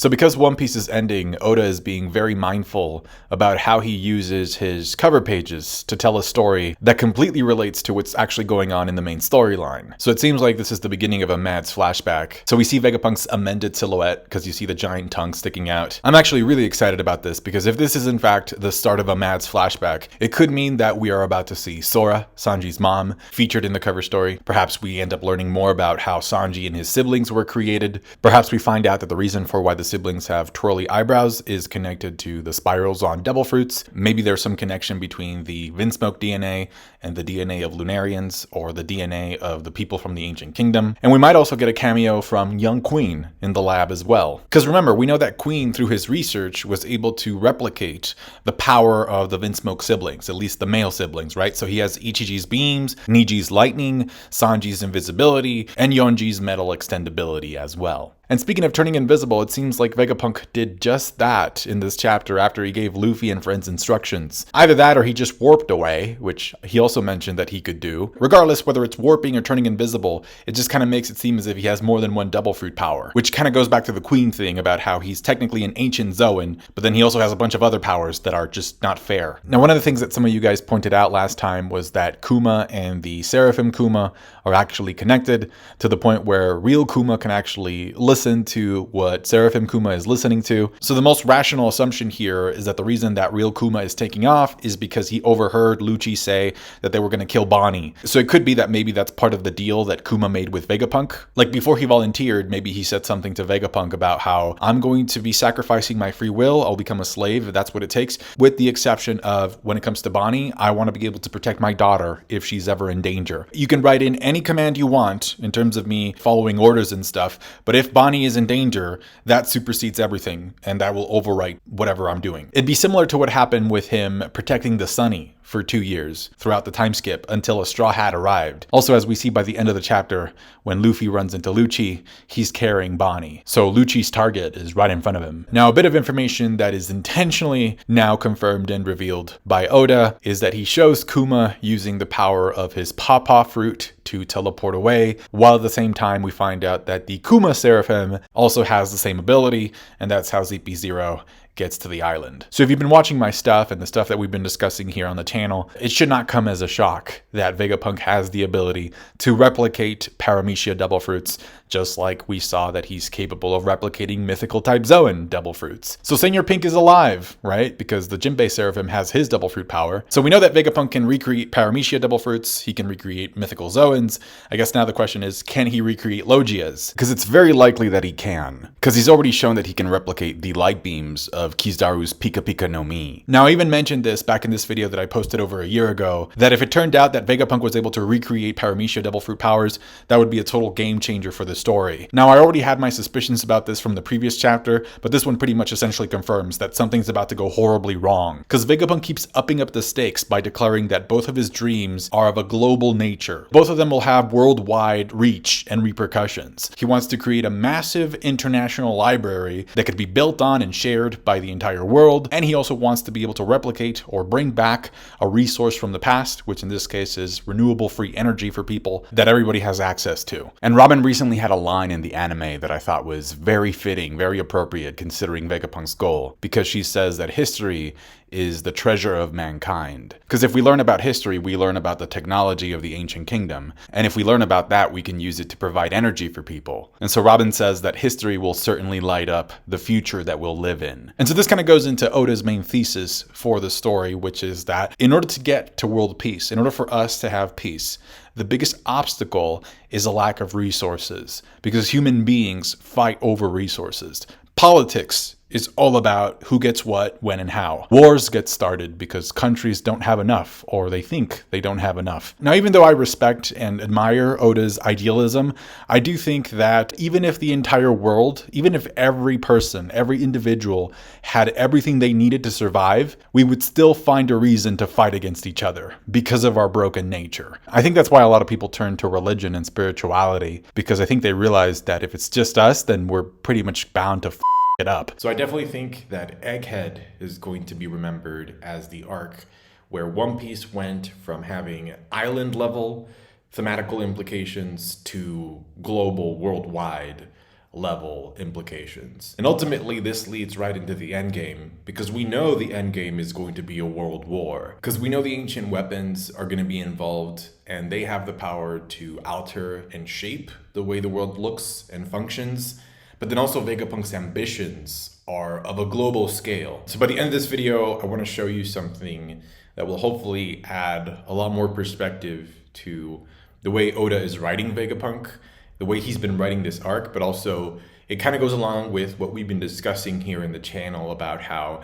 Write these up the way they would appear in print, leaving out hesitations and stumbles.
So because One Piece is ending, Oda is being very mindful about how he uses his cover pages to tell a story that completely relates to what's actually going on in the main storyline. So it seems like this is the beginning of a Mads flashback. So we see Vegapunk's amended silhouette because you see the giant tongue sticking out. I'm actually really excited about this because if this is in fact the start of a Mads flashback, it could mean that we are about to see Sora, Sanji's mom, featured in the cover story. Perhaps we end up learning more about how Sanji and his siblings were created. Perhaps we find out that the reason for why the siblings have twirly eyebrows is connected to the spirals on devil fruits. Maybe there's some connection between the Vinsmoke DNA and the DNA of Lunarians, or the DNA of the people from the Ancient Kingdom. And we might also get a cameo from young Queen in the lab as well. Because remember, we know that Queen, through his research, was able to replicate the power of the Vinsmoke siblings, at least the male siblings, right? So he has Ichiji's beams, Niji's lightning, Sanji's invisibility, and Yonji's metal extendability as well. And speaking of turning invisible, it seems like Vegapunk did just that in this chapter after he gave Luffy and friends instructions. Either that or he just warped away, which he also mentioned that he could do. Regardless, whether it's warping or turning invisible, it just kind of makes it seem as if he has more than one devil fruit power, which kind of goes back to the Queen thing about how he's technically an ancient Zoan, but then he also has a bunch of other powers that are just not fair. Now, one of the things that some of you guys pointed out last time was that Kuma and the Seraphim Kuma are actually connected to the point where real Kuma can actually listen to what Seraphim Kuma is listening to. So the most rational assumption here is that the reason that real Kuma is taking off is because he overheard Lucci say that they were going to kill Bonney. So it could be that maybe that's part of the deal that Kuma made with Vegapunk. Like before he volunteered, maybe he said something to Vegapunk about how I'm going to be sacrificing my free will. I'll become a slave if that's what it takes. With the exception of when it comes to Bonney, I want to be able to protect my daughter if she's ever in danger. You can write in any command you want in terms of me following orders and stuff, but if Bonney is in danger, that supersedes everything and that will overwrite whatever I'm doing. It'd be similar to what happened with him protecting the Sunny for 2 years throughout the time skip until a Straw Hat arrived. Also, as we see by the end of the chapter, when Luffy runs into Lucci, he's carrying Bonney. So Lucci's target is right in front of him. Now, a bit of information that is intentionally now confirmed and revealed by Oda is that he shows Kuma using the power of his Pawpaw fruit to teleport away, while at the same time we find out that the Kuma Seraphim also has the same ability, and that's how ZP0 gets to the island. So if you've been watching my stuff and the stuff that we've been discussing here on the channel, it should not come as a shock that Vegapunk has the ability to replicate Paramecia devil fruits, just like we saw that he's capable of replicating mythical type Zoan devil fruits. So Senior Pink is alive, right? Because the Jinbei Seraphim has his devil fruit power. So we know that Vegapunk can recreate Paramecia devil fruits, he can recreate mythical Zoans. I guess now the question is, can he recreate Logias? Because it's very likely that he can, because he's already shown that he can replicate the light beams of Kizaru's Pika Pika no Mi. Now, I even mentioned this back in this video that I posted over a year ago, that if it turned out that Vegapunk was able to recreate Paramecia devil fruit powers, that would be a total game changer for the story. Now, I already had my suspicions about this from the previous chapter, but this one pretty much essentially confirms that something's about to go horribly wrong. Because Vegapunk keeps upping up the stakes by declaring that both of his dreams are of a global nature. Both of them will have worldwide reach and repercussions. He wants to create a massive international library that could be built on and shared by the entire world, and he also wants to be able to replicate or bring back a resource from the past, which in this case is renewable free energy for people that everybody has access to. And Robin recently had a line in the anime that I thought was very fitting, very appropriate considering Vegapunk's goal, because she says that history is the treasure of mankind. Because if we learn about history, we learn about the technology of the ancient kingdom. And if we learn about that, we can use it to provide energy for people. And so Robin says that history will certainly light up the future that we'll live in. And so this kind of goes into Oda's main thesis for the story, which is that in order to get to world peace, in order for us to have peace, the biggest obstacle is a lack of resources, because human beings fight over resources. Politics is all about who gets what, when, and how. Wars get started because countries don't have enough, or they think they don't have enough. Now, even though I respect and admire Oda's idealism, I do think that even if the entire world, even if every person, every individual had everything they needed to survive, we would still find a reason to fight against each other because of our broken nature. I think that's why a lot of people turn to religion and spirituality, because I think they realize that if it's just us, then we're pretty much bound to it up. So I definitely think that Egghead is going to be remembered as the arc where One Piece went from having island level thematical implications to global, worldwide level implications. And ultimately, this leads right into the endgame, because we know the endgame is going to be a world war. Because we know the ancient weapons are going to be involved, and they have the power to alter and shape the way the world looks and functions. But then also Vegapunk's ambitions are of a global scale. So by the end of this video, I want to show you something that will hopefully add a lot more perspective to the way Oda is writing Vegapunk, the way he's been writing this arc, but also it kind of goes along with what we've been discussing here in the channel about how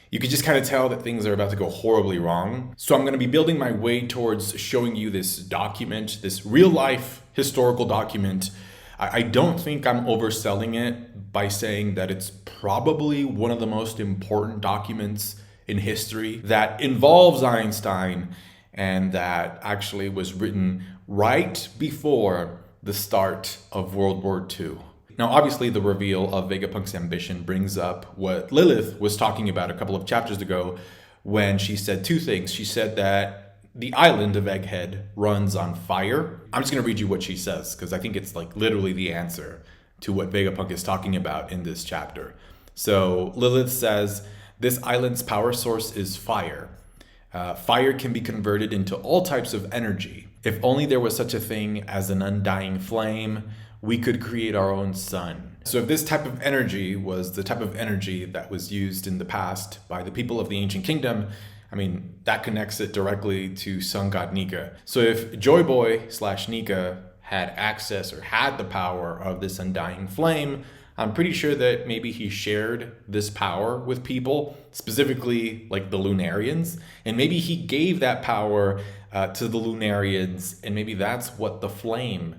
you could just kind of tell that things are about to go horribly wrong. So I'm going to be building my way towards showing you this document, this real life historical document. I don't think I'm overselling it by saying that it's probably one of the most important documents in history that involves Einstein and that actually was written right before the start of World War II. Now, obviously, the reveal of Vegapunk's ambition brings up what Lilith was talking about a couple of chapters ago when she said two things. She said that the island of Egghead runs on fire. I'm just going to read you what she says because I think it's like literally the answer to what Vegapunk is talking about in this chapter. So Lilith says, this island's power source is fire. Fire can be converted into all types of energy. If only there was such a thing as an undying flame, we could create our own sun. So if this type of energy was the type of energy that was used in the past by the people of the ancient kingdom, I mean, that connects it directly to sun god Nika. So if Joy Boy / Nika had access or had the power of this undying flame, I'm pretty sure that maybe he shared this power with people, specifically like the Lunarians, and maybe he gave that power to the Lunarians, and maybe that's what the flame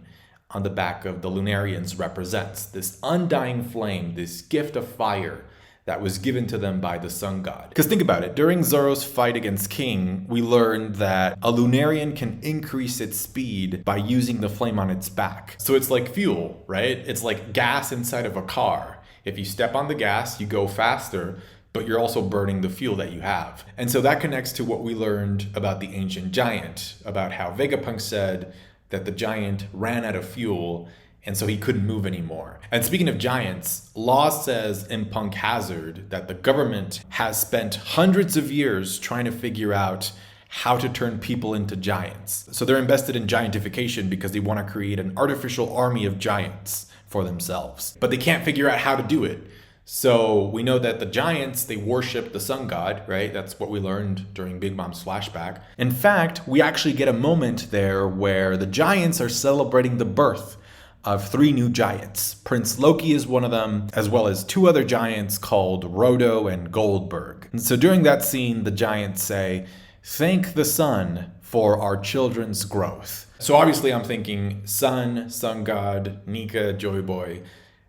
on the back of the Lunarians represents. This undying flame, this gift of fire that was given to them by the sun god. Because think about it, during Zoro's fight against King, we learned that a Lunarian can increase its speed by using the flame on its back. So it's like fuel, right? It's like gas inside of a car. If you step on the gas, you go faster, but you're also burning the fuel that you have. And so that connects to what we learned about the ancient giant, about how Vegapunk said that the giant ran out of fuel and so he couldn't move anymore. And speaking of giants, Law says in Punk Hazard that the government has spent hundreds of years trying to figure out how to turn people into giants. So they're invested in giantification because they want to create an artificial army of giants for themselves. But they can't figure out how to do it. So we know that the giants, they worship the sun god, right? That's what we learned during Big Mom's flashback. In fact, we actually get a moment there where the giants are celebrating the birth of 3 new giants. Prince Loki is one of them, as well as 2 other giants called Rodo and Goldberg. And so during that scene, the giants say, "Thank the sun for our children's growth." So obviously I'm thinking sun god, Nika, Joy Boy.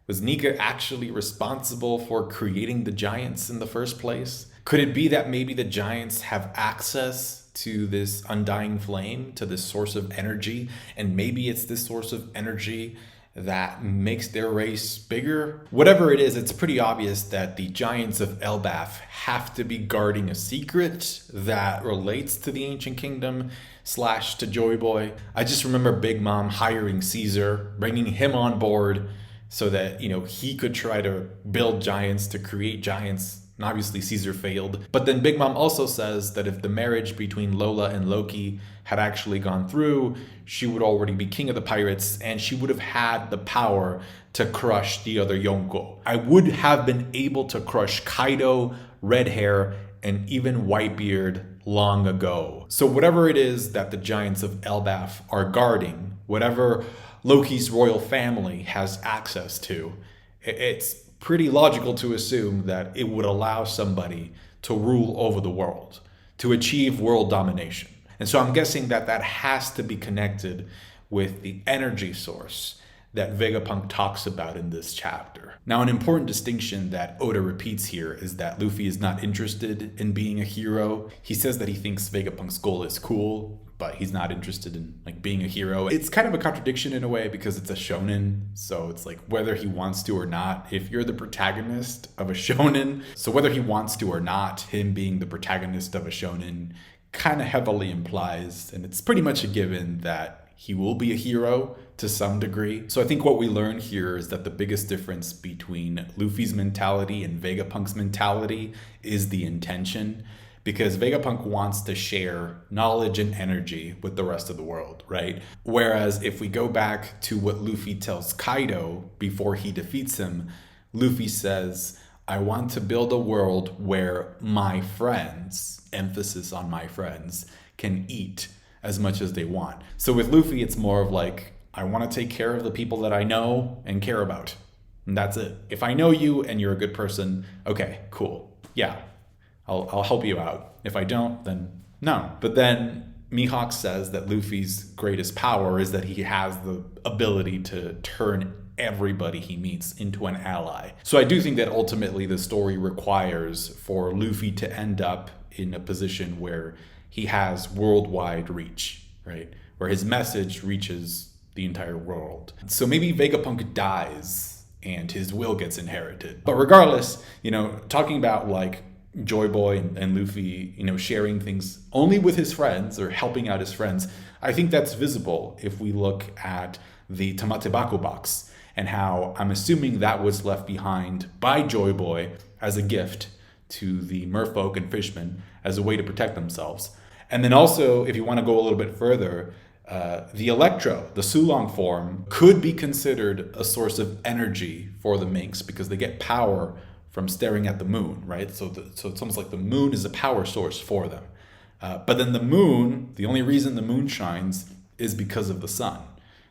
Was Nika actually responsible for creating the giants in the first place? Could it be that maybe the giants have access to this undying flame, to this source of energy, and maybe it's this source of energy that makes their race bigger? Whatever it is, it's pretty obvious that the giants of Elbaf have to be guarding a secret that relates to the ancient kingdom / to Joy Boy. I just remember Big Mom hiring Caesar, bringing him on board so that, he could try to build giants, to create giants. And obviously Caesar failed. But then Big Mom also says that if the marriage between Lola and Loki had actually gone through, she would already be king of the pirates and she would have had the power to crush the other Yonko. I would have been able to crush Kaido, Red Hair, and even Whitebeard long ago. So whatever it is that the giants of Elbaf are guarding, whatever Loki's royal family has access to, it's pretty logical to assume that it would allow somebody to rule over the world, to achieve world domination. And so I'm guessing that that has to be connected with the energy source that Vegapunk talks about in this chapter. Now, an important distinction that Oda repeats here is that Luffy is not interested in being a hero. He says that he thinks Vegapunk's goal is cool, but he's not interested in being a hero. It's kind of a contradiction in a way because it's a shonen, so it's like whether he wants to or not, if you're the protagonist of a shonen, so whether he wants to or not, him being the protagonist of a shonen kind of heavily implies, and it's pretty much a given that he will be a hero to some degree. So I think what we learn here is that the biggest difference between Luffy's mentality and Vegapunk's mentality is the intention. Because Vegapunk wants to share knowledge and energy with the rest of the world, right? Whereas if we go back to what Luffy tells Kaido before he defeats him, Luffy says, I want to build a world where my friends, emphasis on my friends, can eat as much as they want. So with Luffy, it's more of like, I want to take care of the people that I know and care about. And that's it. If I know you and you're a good person, okay, cool. Yeah. I'll help you out. If I don't, then no. But then Mihawk says that Luffy's greatest power is that he has the ability to turn everybody he meets into an ally. So I do think that ultimately the story requires for Luffy to end up in a position where he has worldwide reach, right? Where his message reaches the entire world. So maybe Vegapunk dies and his will gets inherited. But regardless, talking about like Joy Boy and Luffy, sharing things only with his friends or helping out his friends, I think that's visible if we look at the Tamatebaku box and how I'm assuming that was left behind by Joy Boy as a gift to the merfolk and fishmen as a way to protect themselves. And then also, if you want to go a little bit further, the Electro, the Sulong form, could be considered a source of energy for the Minks because they get power from staring at the moon, right? So it's almost like the moon is a power source for them. But then the moon, the only reason the moon shines is because of the sun.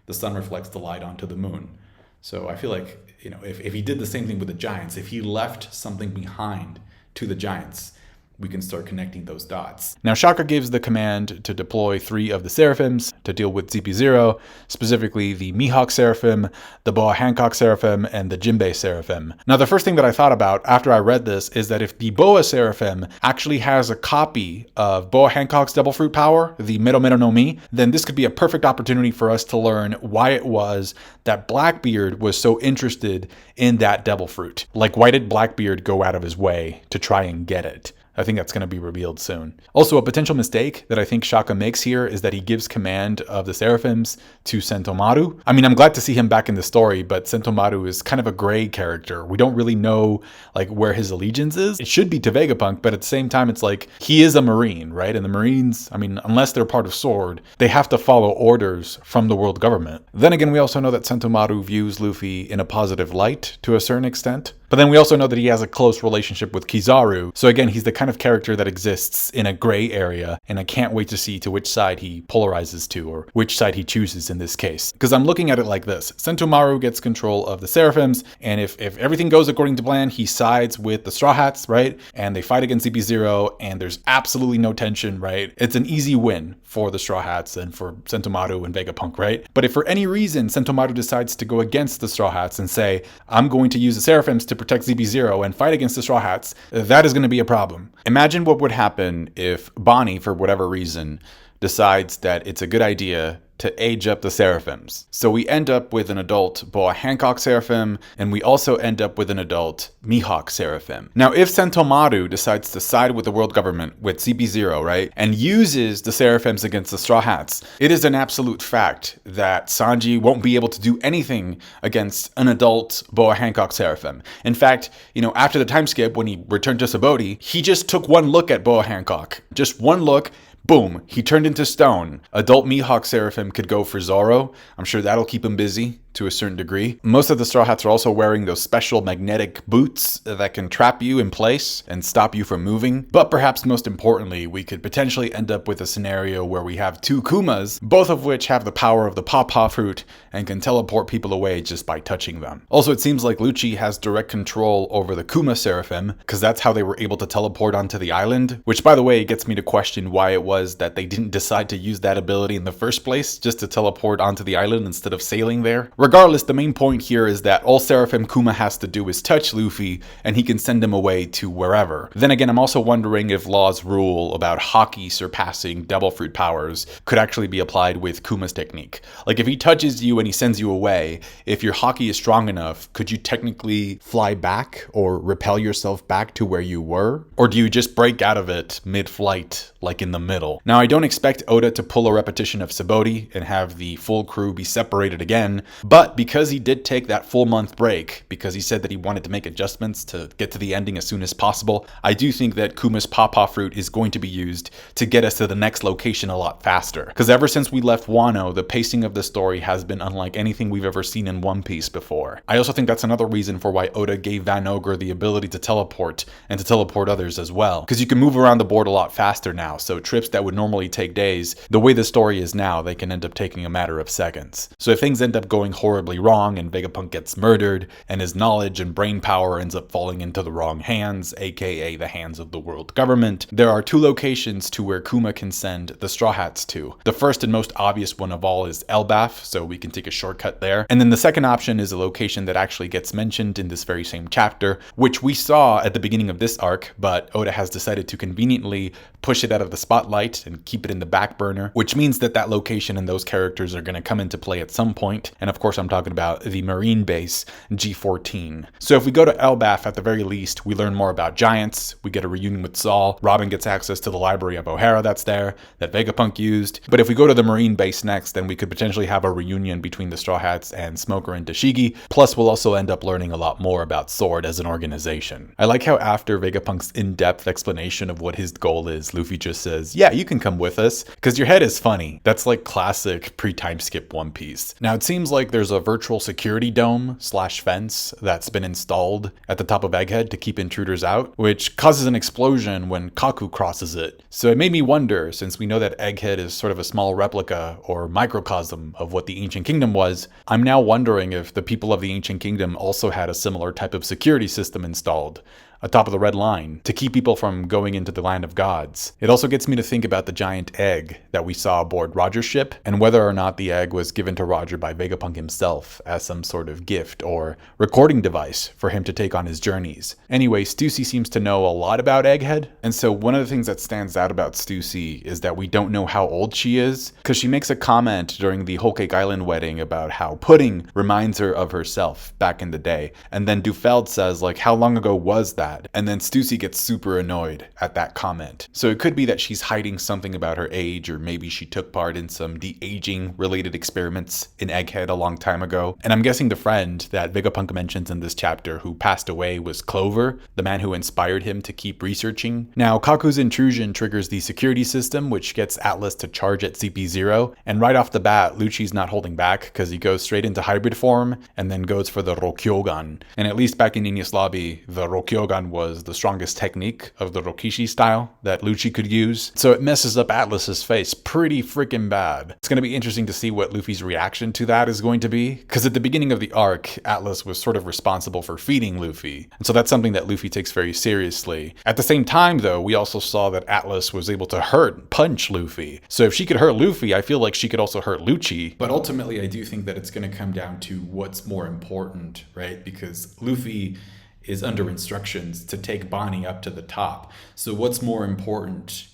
The sun reflects the light onto the moon. So I feel like, if he did the same thing with the giants, if he left something behind to the giants, we can start connecting those dots. Now, Shaka gives the command to deploy 3 of the Seraphims to deal with CP0, specifically the Mihawk Seraphim, the Boa Hancock Seraphim, and the Jinbei Seraphim. Now, the first thing that I thought about after I read this is that if the Boa Seraphim actually has a copy of Boa Hancock's Devil Fruit power, the Mero Mero no Mi, then this could be a perfect opportunity for us to learn why it was that Blackbeard was so interested in that Devil Fruit. Like, why did Blackbeard go out of his way to try and get it? I think that's going to be revealed soon. Also, a potential mistake that I think Shaka makes here is that he gives command of the Seraphims to Sentomaru. I mean, I'm glad to see him back in the story, but Sentomaru is kind of a gray character. We don't really know where his allegiance is. It should be to Vegapunk, but at the same time, it's like he is a Marine, right? And the Marines, I mean, unless they're part of SWORD, they have to follow orders from the world government. Then again, we also know that Sentomaru views Luffy in a positive light to a certain extent. But then we also know that he has a close relationship with Kizaru. So again, he's the kind of character that exists in a gray area, and I can't wait to see to which side he polarizes to, or which side he chooses in this case. Because I'm looking at it like this. Sentomaru gets control of the Seraphims, and if everything goes according to plan, he sides with the Straw Hats, right? And they fight against CP0, and there's absolutely no tension, right? It's an easy win for the Straw Hats and for Sentomaru and Vegapunk, right? But if for any reason Sentomaru decides to go against the Straw Hats and say, I'm going to use the Seraphims to protect CP0 and fight against the Straw Hats, that is going to be a problem. Imagine what would happen if Bonney, for whatever reason, decides that it's a good idea to age up the Seraphims. So we end up with an adult Boa Hancock Seraphim, and we also end up with an adult Mihawk Seraphim. Now, if Sentomaru decides to side with the world government, with CP0, right, and uses the Seraphims against the Straw Hats, it is an absolute fact that Sanji won't be able to do anything against an adult Boa Hancock Seraphim. In fact, after the time skip, when he returned to Sabaody, he just took one look at Boa Hancock. Just one look. Boom, he turned into stone. Adult Mihawk Seraphim could go for Zoro. I'm sure that'll keep him busy to a certain degree. Most of the Straw Hats are also wearing those special magnetic boots that can trap you in place and stop you from moving. But perhaps most importantly, we could potentially end up with a scenario where we have 2 Kumas, both of which have the power of the Pawpaw Fruit and can teleport people away just by touching them. Also, it seems like Lucci has direct control over the Kuma Seraphim, because that's how they were able to teleport onto the island, which, by the way, gets me to question why it was that they didn't decide to use that ability in the first place, just to teleport onto the island instead of sailing there. Regardless, the main point here is that all Seraphim Kuma has to do is touch Luffy, and he can send him away to wherever. Then again, I'm also wondering if Law's rule about Haki surpassing Devil Fruit powers could actually be applied with Kuma's technique. Like, if he touches you and he sends you away, if your Haki is strong enough, could you technically fly back or repel yourself back to where you were? Or do you just break out of it mid-flight, like in the middle? Now, I don't expect Oda to pull a repetition of Sabaody and have the full crew be separated again, but because he did take that full month break, because he said that he wanted to make adjustments to get to the ending as soon as possible, I do think that Kuma's Pawpaw Fruit is going to be used to get us to the next location a lot faster. Because ever since we left Wano, the pacing of the story has been unlike anything we've ever seen in One Piece before. I also think that's another reason for why Oda gave Van Ogre the ability to teleport and to teleport others as well. Because you can move around the board a lot faster now, so trips that would normally take days, the way the story is now, they can end up taking a matter of seconds. So if things end up going horribly wrong and Vegapunk gets murdered and his knowledge and brain power ends up falling into the wrong hands, aka the hands of the world government, there are two locations to where Kuma can send the Straw Hats to. The first and most obvious one of all is Elbaf, so we can take a shortcut there. And then the second option is a location that actually gets mentioned in this very same chapter, which we saw at the beginning of this arc, but Oda has decided to conveniently push it out of the spotlight and keep it in the back burner, which means that that location and those characters are going to come into play at some point. And of course, I'm talking about the Marine Base G14. So if we go to Elbaf, at the very least, we learn more about giants, we get a reunion with Saul, Robin gets access to the library of O'Hara that's there, that Vegapunk used. But if we go to the Marine Base next, then we could potentially have a reunion between the Straw Hats and Smoker and Dashigi, plus we'll also end up learning a lot more about Sword as an organization. I like how after Vegapunk's in-depth explanation of what his goal is, Luffy just says, yeah, you can come with us, because your head is funny. That's like classic pre-time skip One Piece. Now it seems like there's a virtual security dome / fence that's been installed at the top of Egghead to keep intruders out, which causes an explosion when Kaku crosses it. So it made me wonder, since we know that Egghead is sort of a small replica or microcosm of what the Ancient Kingdom was, I'm now wondering if the people of the Ancient Kingdom also had a similar type of security system installed atop of the Red Line to keep people from going into the Land of Gods. It also gets me to think about the giant egg that we saw aboard Roger's ship, and whether or not the egg was given to Roger by Vegapunk himself as some sort of gift or recording device for him to take on his journeys. Anyway, Stussy seems to know a lot about Egghead, and so one of the things that stands out about Stussy is that we don't know how old she is, because she makes a comment during the Whole Cake Island wedding about how pudding reminds her of herself back in the day, and then Dufeld says, like, how long ago was that? And then Stussy gets super annoyed at that comment. So it could be that she's hiding something about her age, or maybe she took part in some de-aging related experiments in Egghead a long time ago. And I'm guessing the friend that Vegapunk mentions in this chapter who passed away was Clover, the man who inspired him to keep researching. Now, Kaku's intrusion triggers the security system, which gets Atlas to charge at CP0. And right off the bat, Lucci's not holding back because he goes straight into hybrid form and then goes for the Rokyogan. And at least back in Enies Lobby, the Rokyogan was the strongest technique of the Rokishi style that Lucci could use. So it messes up Atlas's face pretty freaking bad. It's going to be interesting to see what Luffy's reaction to that is going to be, because at the beginning of the arc, Atlas was sort of responsible for feeding Luffy. And so that's something that Luffy takes very seriously. At the same time, though, we also saw that Atlas was able to punch Luffy. So if she could hurt Luffy, I feel like she could also hurt Lucci. But ultimately, I do think that it's going to come down to what's more important, right? Because Luffy is under instructions to take Bonney up to the top. So what's more important,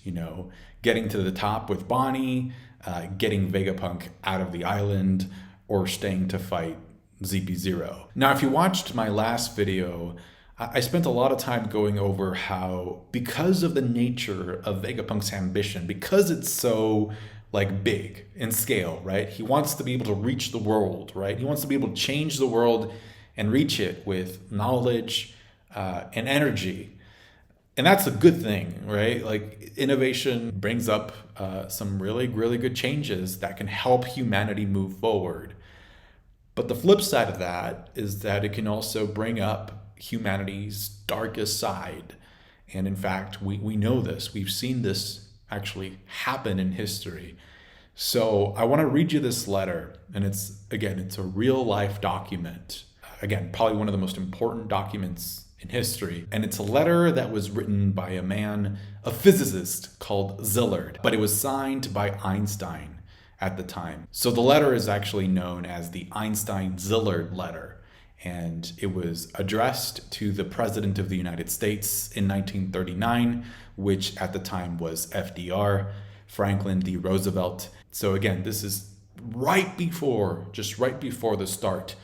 getting to the top with Bonney, getting Vegapunk out of the island, or staying to fight ZP0? Now, if you watched my last video, I spent a lot of time going over how, because of the nature of Vegapunk's ambition, because it's so big in scale, right? He wants to be able to reach the world, right? He wants to be able to change the world and reach it with knowledge and energy. And that's a good thing, right? Innovation brings up some really, really good changes that can help humanity move forward. But the flip side of that is that it can also bring up humanity's darkest side. And in fact, we know this. We've seen this actually happen in history. So I want to read you this letter. And it's a real life document. Again, probably one of the most important documents in history. And it's a letter that was written by a physicist called Szilard, but it was signed by Einstein. at the time. So the letter is actually known as the Einstein-Szilard letter, and it was addressed to the President of the United States in 1939, which at the time was FDR, Franklin D. Roosevelt. So again, this is just right before the start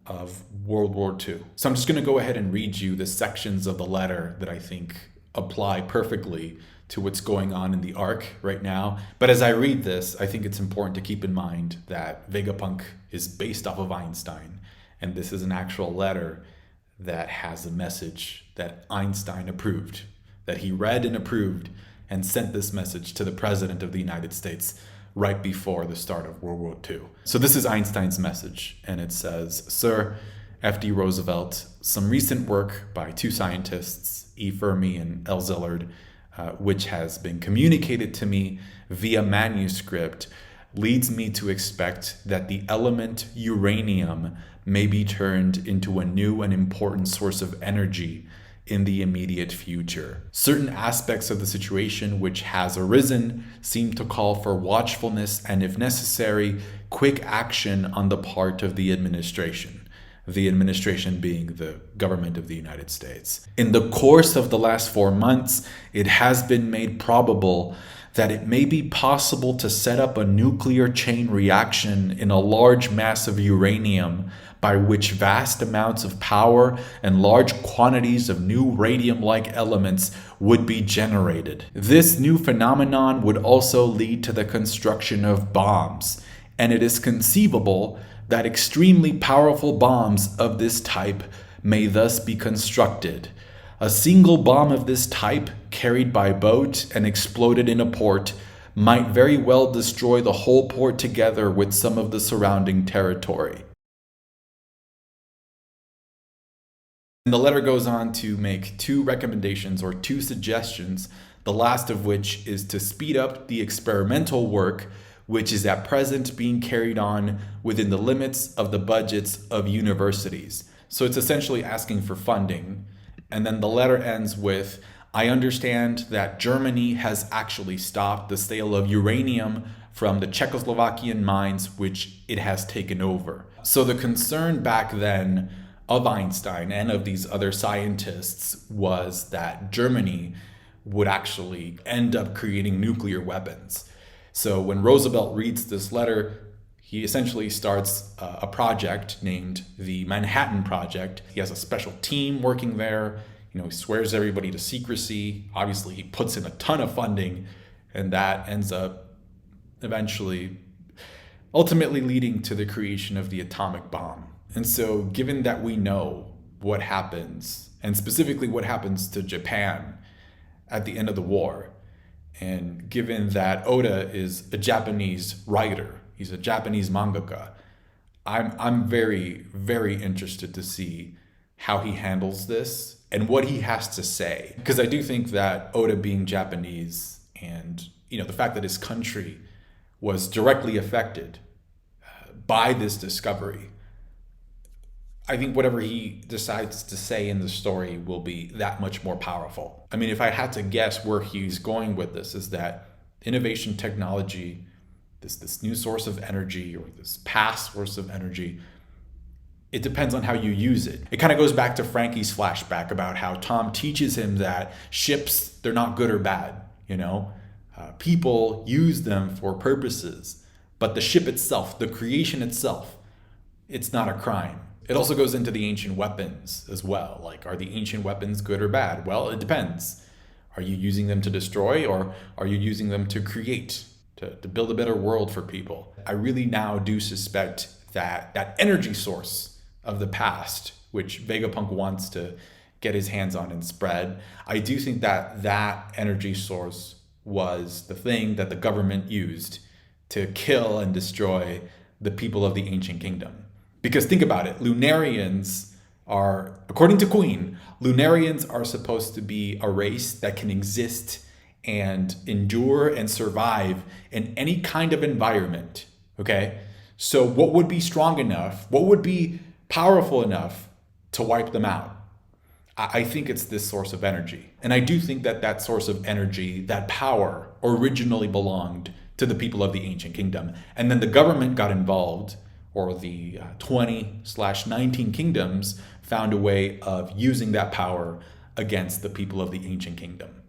of World War II. So I'm just going to go ahead and read you the sections of the letter that I think apply perfectly to what's going on in the arc right now. But as I read this, I think it's important to keep in mind that Vegapunk is based off of Einstein, and this is an actual letter that has a message that Einstein approved, that he read and approved and sent this message to the President of the United States right before the start of World War II. So this is Einstein's message, and it says, "Sir F.D. Roosevelt, some recent work by two scientists, E. Fermi and L. Szilard, which has been communicated to me via manuscript, leads me to expect that the element uranium may be turned into a new and important source of energy in the immediate future. Certain aspects of the situation which has arisen seem to call for watchfulness and, if necessary, quick action on the part of the administration." The administration being the government of the United States. "In the course of the last 4 months, it has been made probable that it may be possible to set up a nuclear chain reaction in a large mass of uranium by which vast amounts of power and large quantities of new radium-like elements would be generated. This new phenomenon would also lead to the construction of bombs, and it is conceivable that extremely powerful bombs of this type may thus be constructed. A single bomb of this type, carried by boat and exploded in a port, might very well destroy the whole port together with some of the surrounding territory." And the letter goes on to make two recommendations or two suggestions, the last of which is to speed up the experimental work which is at present being carried on within the limits of the budgets of universities. So it's essentially asking for funding. And then the letter ends with, "I understand that Germany has actually stopped the sale of uranium from the Czechoslovakian mines which it has taken over." So the concern back then of Einstein and of these other scientists was that Germany would actually end up creating nuclear weapons. So when Roosevelt reads this letter, he essentially starts a project named the Manhattan Project. He has a special team working there. He swears everybody to secrecy. Obviously, he puts in a ton of funding, and that ends up ultimately leading to the creation of the atomic bomb. And so given that we know what happens, and specifically what happens to Japan at the end of the war, and given that Oda is a Japanese writer, he's a Japanese mangaka, I'm very, very interested to see how he handles this and what he has to say. Because I do think that Oda being Japanese and the fact that his country was directly affected by this discovery, I think whatever he decides to say in the story will be that much more powerful. I mean, if I had to guess where he's going with this, is that innovation technology, this new source of energy or this past source of energy, it depends on how you use it. It kind of goes back to Frankie's flashback about how Tom teaches him that ships, they're not good or bad, people use them for purposes, but the ship itself, the creation itself, it's not a crime. It also goes into the ancient weapons as well. Like, are the ancient weapons good or bad? Well, it depends. Are you using them to destroy, or are you using them to create, to build a better world for people? I really now do suspect that that energy source of the past, which Vegapunk wants to get his hands on and spread, I do think that that energy source was the thing that the government used to kill and destroy the people of the ancient kingdom. Because think about it, Lunarians are, according to Queen, Lunarians are supposed to be a race that can exist and endure and survive in any kind of environment, okay? So what would be strong enough, what would be powerful enough to wipe them out? I think it's this source of energy. And I do think that that source of energy, that power, originally belonged to the people of the ancient kingdom. And then the government got involved, or the 20/19 kingdoms found a way of using that power against the people of the ancient kingdom.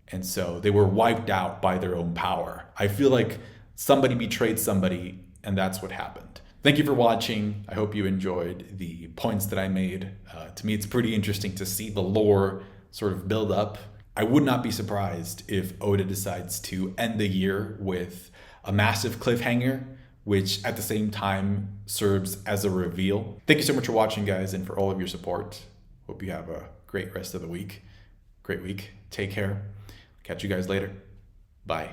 And so they were wiped out by their own power. I feel like somebody betrayed somebody, and that's what happened. Thank you for watching. I hope you enjoyed the points that I made. To me, it's pretty interesting to see the lore sort of build up. I would not be surprised if Oda decides to end the year with a massive cliffhanger, which at the same time serves as a reveal. Thank you so much for watching, guys, and for all of your support. Hope you have a great rest of the week. Great week. Take care. Catch you guys later. Bye.